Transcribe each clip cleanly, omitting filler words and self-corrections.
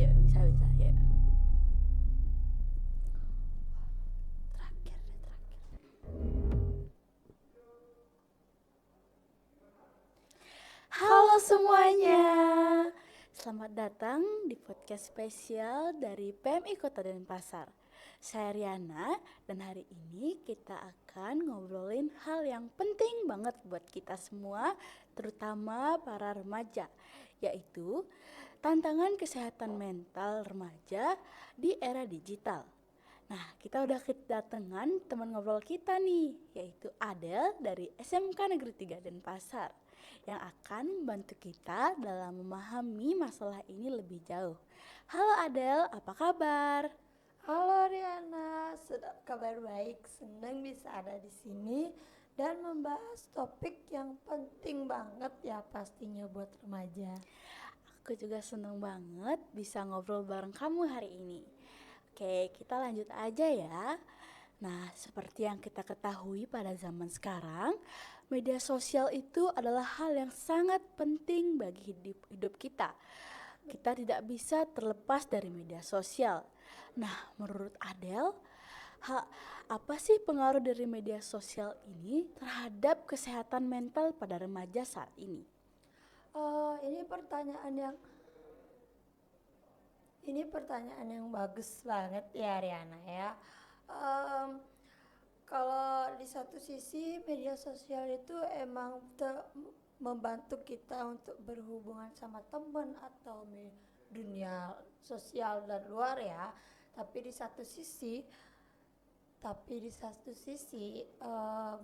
Yuk, bisa bisa ya. Terakhir deh, terakhir. Halo semuanya. Selamat datang di podcast spesial dari PMI Kota Denpasar. Saya Riana dan hari ini kita akan ngobrolin hal yang penting banget buat kita semua, terutama para remaja, yaitu tantangan kesehatan mental remaja di era digital. Nah, kita udah kedatangan teman ngobrol kita nih, yaitu Adel dari SMK Negeri 3 Denpasar yang akan membantu kita dalam memahami masalah ini lebih jauh. Halo Adel, apa kabar? Halo Riana, sedap kabar baik. Senang bisa ada di sini dan membahas topik yang penting banget ya pastinya buat remaja. Aku juga seneng banget bisa ngobrol bareng kamu hari ini. Oke, kita lanjut aja ya. Nah, seperti yang kita ketahui pada zaman sekarang, media sosial itu adalah hal yang sangat penting bagi hidup kita. Kita tidak bisa terlepas dari media sosial. Nah, menurut Adele, ha- apa sih pengaruh dari media sosial ini terhadap kesehatan mental pada remaja saat ini? Ini pertanyaan yang bagus banget ya Riana ya. Em, Kalau di satu sisi media sosial itu emang membantu kita untuk berhubungan sama teman atau dunia sosial dan luar ya. Tapi di satu sisi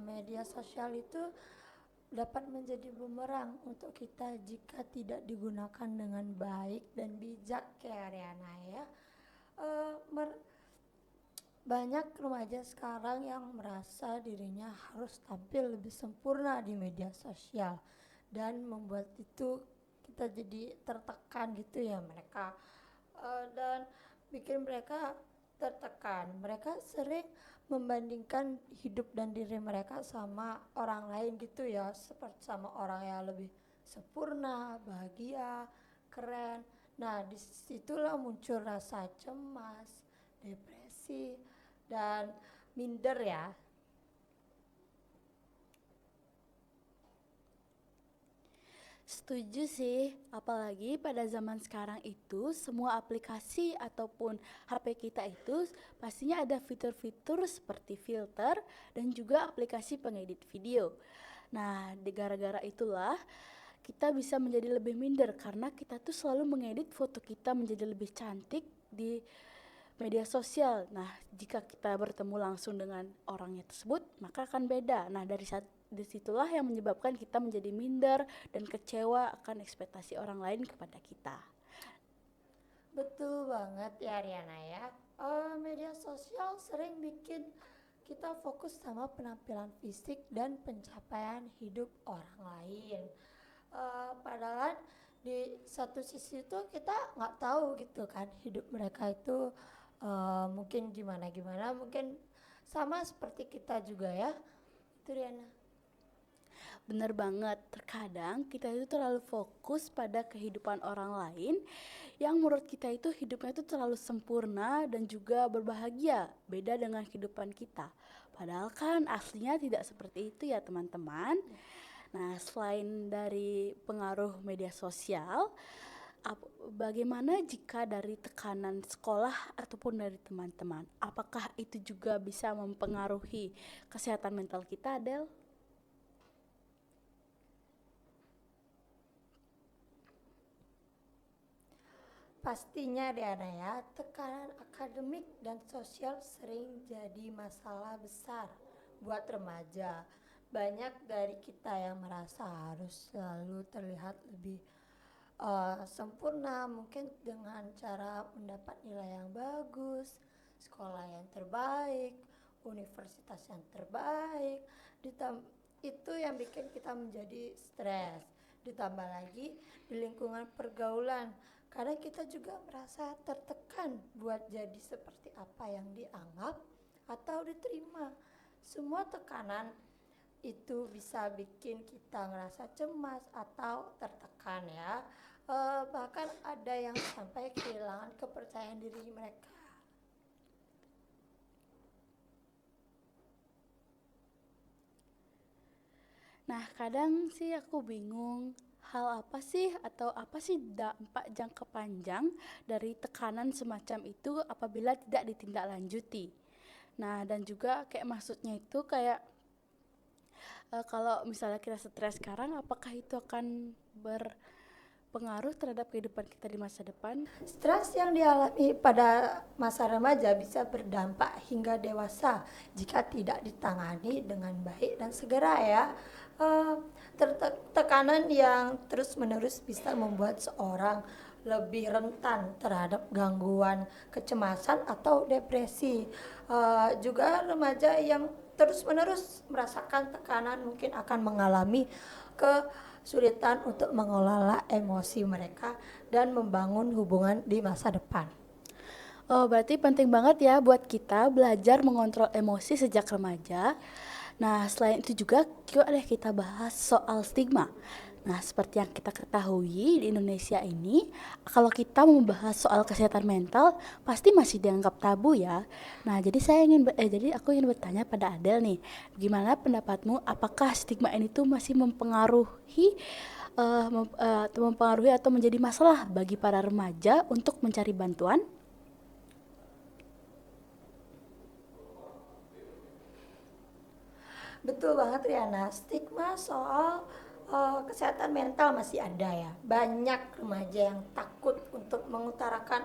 media sosial itu dapat menjadi bumerang untuk kita jika tidak digunakan dengan baik dan bijak ya Riana ya. Eh, mer- Banyak remaja sekarang yang merasa dirinya harus tampil lebih sempurna di media sosial dan membuat itu kita jadi tertekan gitu ya mereka. Dan bikin mereka tertekan. Mereka sering membandingkan hidup dan diri mereka sama orang lain gitu ya, seperti sama orang yang lebih sempurna, bahagia, keren. Nah, disitulah muncul rasa cemas, depresi, dan minder ya. Setuju sih, apalagi pada zaman sekarang itu semua aplikasi ataupun HP kita itu pastinya ada fitur-fitur seperti filter dan juga aplikasi pengedit video. Nah, gara-gara itulah kita bisa menjadi lebih minder karena kita tuh selalu mengedit foto kita menjadi lebih cantik di media sosial. Nah, jika kita bertemu langsung dengan orangnya tersebut, maka akan beda. Nah, disitulah yang menyebabkan kita menjadi minder dan kecewa akan ekspektasi orang lain kepada kita. Betul banget ya Riana ya. Media sosial sering bikin kita fokus sama penampilan fisik dan pencapaian hidup orang lain. Padahal di satu sisi itu kita nggak tahu gitu kan hidup mereka itu mungkin gimana gimana, mungkin sama seperti kita juga ya. Itu Riana. Bener banget, terkadang kita itu terlalu fokus pada kehidupan orang lain yang menurut kita itu hidupnya itu terlalu sempurna dan juga berbahagia, beda dengan kehidupan kita. Padahal kan aslinya tidak seperti itu ya teman-teman. Nah, selain dari pengaruh media sosial, bagaimana jika dari tekanan sekolah ataupun dari teman-teman? Apakah itu juga bisa mempengaruhi kesehatan mental kita, Del? Pastinya Riana ya, tekanan akademik dan sosial sering jadi masalah besar buat remaja. Banyak dari kita yang merasa harus selalu terlihat lebih sempurna, mungkin dengan cara mendapat nilai yang bagus, sekolah yang terbaik, universitas yang terbaik. Itu yang bikin kita menjadi stres. Ditambah lagi di lingkungan pergaulan, kadang kita juga merasa tertekan buat jadi seperti apa yang dianggap atau diterima. Semua tekanan itu bisa bikin kita ngerasa cemas atau tertekan ya. Bahkan ada yang sampai kehilangan kepercayaan diri mereka. Nah, kadang sih aku bingung hal apa sih atau apa sih dampak jangka panjang dari tekanan semacam itu apabila tidak ditindaklanjuti. Nah, dan juga kayak maksudnya itu kayak kalau misalnya kita stres sekarang, apakah itu akan berpengaruh terhadap kehidupan kita di masa depan? Stres yang dialami pada masa remaja bisa berdampak hingga dewasa jika tidak ditangani dengan baik dan segera ya. Eh, Tekanan yang terus-menerus bisa membuat seorang lebih rentan terhadap gangguan kecemasan atau depresi. Juga remaja yang terus-menerus merasakan tekanan mungkin akan mengalami kesulitan untuk mengelola emosi mereka dan membangun hubungan di masa depan. Oh, berarti penting banget ya buat kita belajar mengontrol emosi sejak remaja. Nah, selain itu juga yuk deh kita bahas soal stigma. Nah, seperti yang kita ketahui di Indonesia ini, kalau kita membahas soal kesehatan mental, pasti masih dianggap tabu ya. Nah, jadi aku ingin bertanya pada Adel nih, gimana pendapatmu? Apakah stigma ini tuh masih mempengaruhi atau menjadi masalah bagi para remaja untuk mencari bantuan? Betul banget Riana, stigma soal kesehatan mental masih ada ya. Banyak remaja yang takut untuk mengutarakan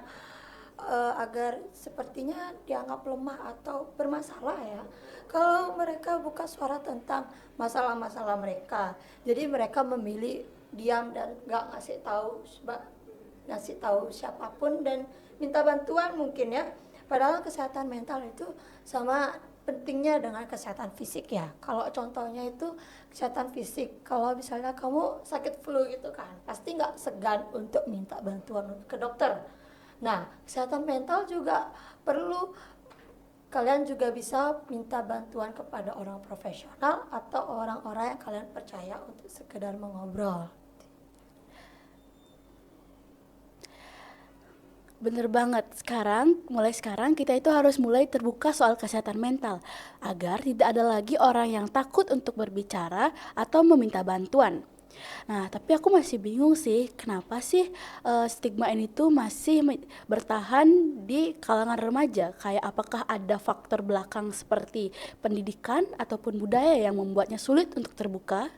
agar sepertinya dianggap lemah atau bermasalah ya. Kalau mereka buka suara tentang masalah-masalah mereka, jadi mereka memilih diam dan gak ngasih tahu siapapun dan minta bantuan mungkin ya. Padahal kesehatan mental itu sama pentingnya dengan kesehatan fisik ya. Kalau contohnya itu kesehatan fisik, kalau misalnya kamu sakit flu gitu kan, pasti nggak segan untuk minta bantuan ke dokter. Nah, kesehatan mental juga perlu, kalian juga bisa minta bantuan kepada orang profesional atau orang-orang yang kalian percaya untuk sekedar mengobrol. Bener banget, mulai sekarang kita itu harus mulai terbuka soal kesehatan mental agar tidak ada lagi orang yang takut untuk berbicara atau meminta bantuan. Nah, tapi aku masih bingung sih, kenapa sih stigma ini tuh bertahan di kalangan remaja? Kayak apakah ada faktor belakang seperti pendidikan ataupun budaya yang membuatnya sulit untuk terbuka?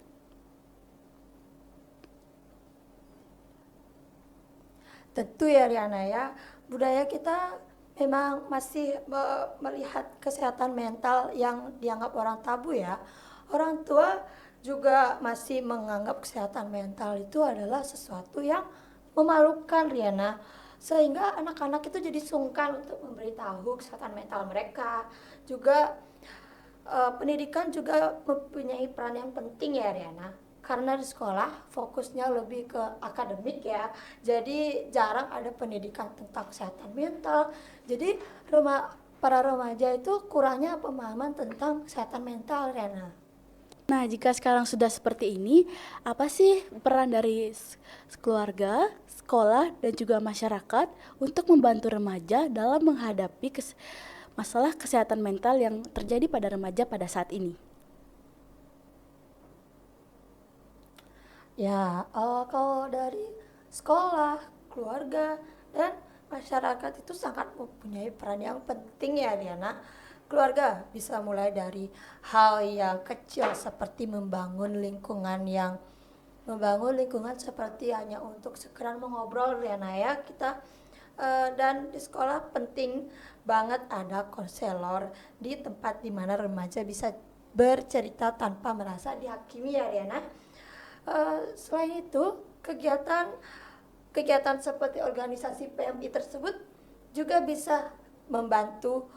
Tentu ya Riana ya, budaya kita memang masih melihat kesehatan mental yang dianggap orang tabu ya. Orang tua juga masih menganggap kesehatan mental itu adalah sesuatu yang memalukan Riana. Sehingga anak-anak itu jadi sungkan untuk memberitahu kesehatan mental mereka. Juga pendidikan juga mempunyai peran yang penting ya Riana, karena di sekolah fokusnya lebih ke akademik ya, jadi jarang ada pendidikan tentang kesehatan mental. Jadi para remaja itu kurangnya pemahaman tentang kesehatan mental Riana. Nah, jika sekarang sudah seperti ini, apa sih peran dari keluarga, sekolah, dan juga masyarakat untuk membantu remaja dalam menghadapi masalah kesehatan mental yang terjadi pada remaja pada saat ini? Ya, kalau dari sekolah, keluarga, dan masyarakat itu sangat mempunyai peran yang penting ya Diana. Keluarga bisa mulai dari hal yang kecil seperti membangun lingkungan seperti hanya untuk sekedar mengobrol Diana ya kita. Dan di sekolah penting banget ada konselor di tempat dimana remaja bisa bercerita tanpa merasa dihakimi ya Diana. Selain itu, kegiatan kegiatan seperti organisasi PMI tersebut juga bisa membantu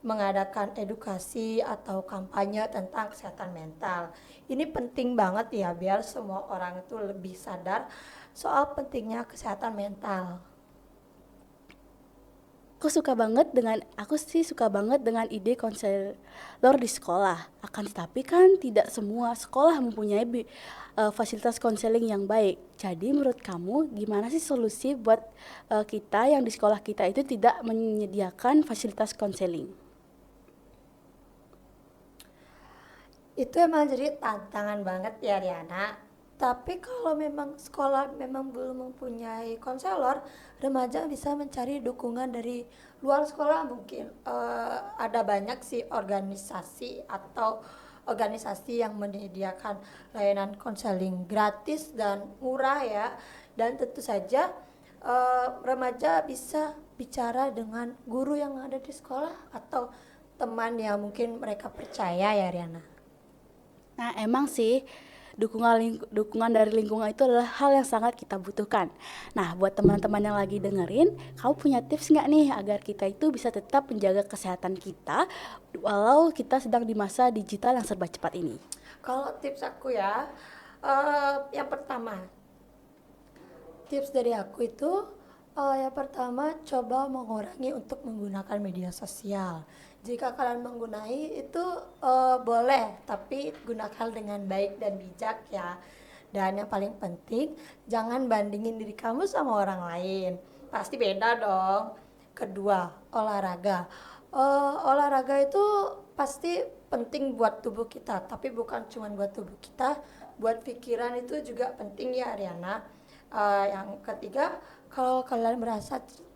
mengadakan edukasi atau kampanye tentang kesehatan mental. Ini penting banget ya biar semua orang itu lebih sadar soal pentingnya kesehatan mental. Aku sih suka banget dengan ide konselor di sekolah. Akan tetapi kan tidak semua sekolah mempunyai fasilitas konseling yang baik. Jadi menurut kamu gimana sih solusi buat kita yang di sekolah kita itu tidak menyediakan fasilitas konseling? Itu emang jadi tantangan banget ya Riana. Tapi kalau memang sekolah memang belum mempunyai konselor, remaja bisa mencari dukungan dari luar sekolah mungkin. Ada banyak sih organisasi atau organisasi yang menyediakan layanan konseling gratis dan murah ya. Dan tentu saja remaja bisa bicara dengan guru yang ada di sekolah atau teman yang mungkin mereka percaya ya Riana. Nah, emang sih dukungan dari lingkungan itu adalah hal yang sangat kita butuhkan. Nah, buat teman-teman yang lagi dengerin, kamu punya tips nggak nih agar kita itu bisa tetap menjaga kesehatan kita walau kita sedang di masa digital yang serba cepat ini? Kalau tips aku ya, yang pertama, tips dari aku itu yang pertama coba mengurangi untuk menggunakan media sosial. Jika kalian menggunakan itu boleh, tapi gunakan dengan baik dan bijak ya. Dan yang paling penting, jangan bandingin diri kamu sama orang lain. Pasti beda dong. Kedua, olahraga. Olahraga itu pasti penting buat tubuh kita, tapi bukan cuma buat tubuh kita, buat pikiran itu juga penting ya Ariana. Yang ketiga, kalau kalian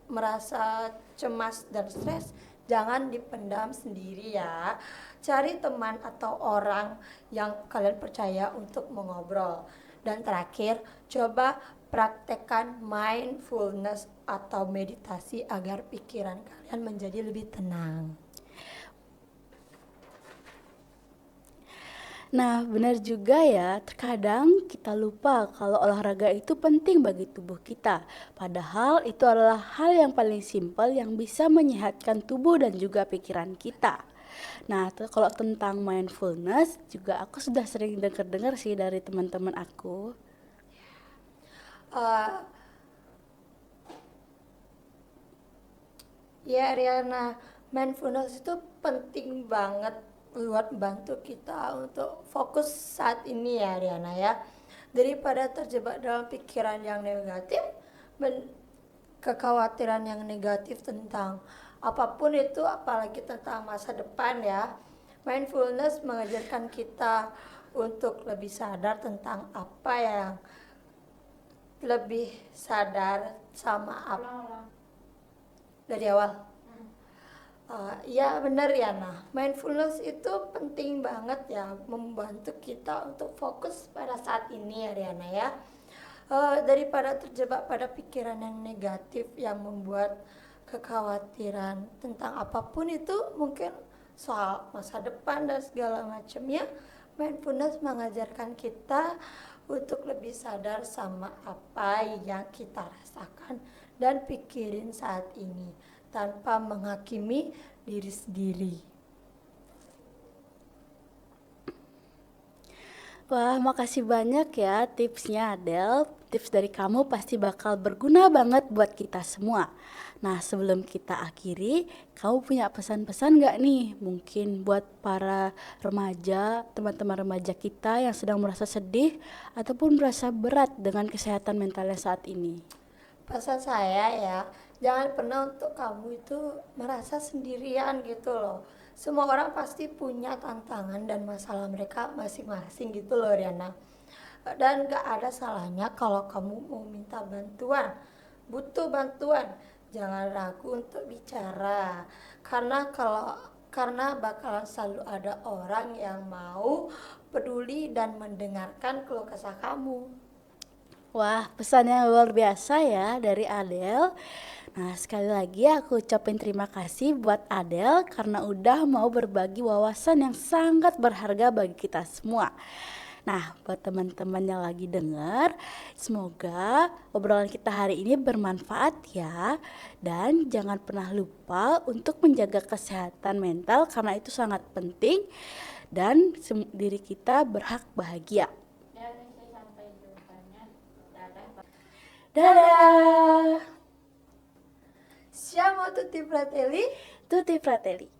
merasa cemas dan stres, jangan dipendam sendiri ya. Cari teman atau orang yang kalian percaya untuk mengobrol. Dan terakhir, coba praktekkan mindfulness atau meditasi agar pikiran kalian menjadi lebih tenang. Nah, benar juga ya, terkadang kita lupa kalau olahraga itu penting bagi tubuh kita. Padahal itu adalah hal yang paling simpel yang bisa menyehatkan tubuh dan juga pikiran kita. Nah, kalau tentang mindfulness juga aku sudah sering dengar-dengar sih dari teman-teman aku. Uh, Ya Riana, mindfulness itu penting banget buat bantu kita untuk fokus saat ini ya Riana ya. Daripada terjebak dalam pikiran yang negatif, kekhawatiran yang negatif tentang apapun itu, apalagi tentang masa depan ya. Mindfulness mengajarkan kita untuk lebih sadar tentang apa yang lebih sadar sama apa dari awal. Ya benar ya, nah mindfulness itu penting banget ya, membantu kita untuk fokus pada saat ini ya Riana ya. Daripada terjebak pada pikiran yang negatif yang membuat kekhawatiran tentang apapun itu, mungkin soal masa depan dan segala macamnya, mindfulness mengajarkan kita untuk lebih sadar sama apa yang kita rasakan dan pikirin saat ini tanpa menghakimi diri sendiri. Wah, makasih banyak ya tipsnya Adel. Tips dari kamu pasti bakal berguna banget buat kita semua. Nah, sebelum kita akhiri, kamu punya pesan-pesan nggak nih? Mungkin buat para remaja, teman-teman remaja kita yang sedang merasa sedih ataupun merasa berat dengan kesehatan mentalnya saat ini. Pesan saya ya, jangan pernah untuk kamu itu merasa sendirian gitu loh. Semua orang pasti punya tantangan dan masalah mereka masing-masing gitu loh Riana. Dan gak ada salahnya kalau kamu mau minta bantuan, butuh bantuan, jangan ragu untuk bicara. Karena bakalan selalu ada orang yang mau peduli dan mendengarkan keluh kesah kamu. Wah, pesan yang luar biasa ya dari Adel. Nah, sekali lagi aku ucapin terima kasih buat Adel karena udah mau berbagi wawasan yang sangat berharga bagi kita semua. Nah, buat teman-teman yang lagi dengar, semoga obrolan kita hari ini bermanfaat ya. Dan jangan pernah lupa untuk menjaga kesehatan mental karena itu sangat penting dan diri kita berhak bahagia. Dadah. Siamo tutti fratelli. Tutti Fratelli.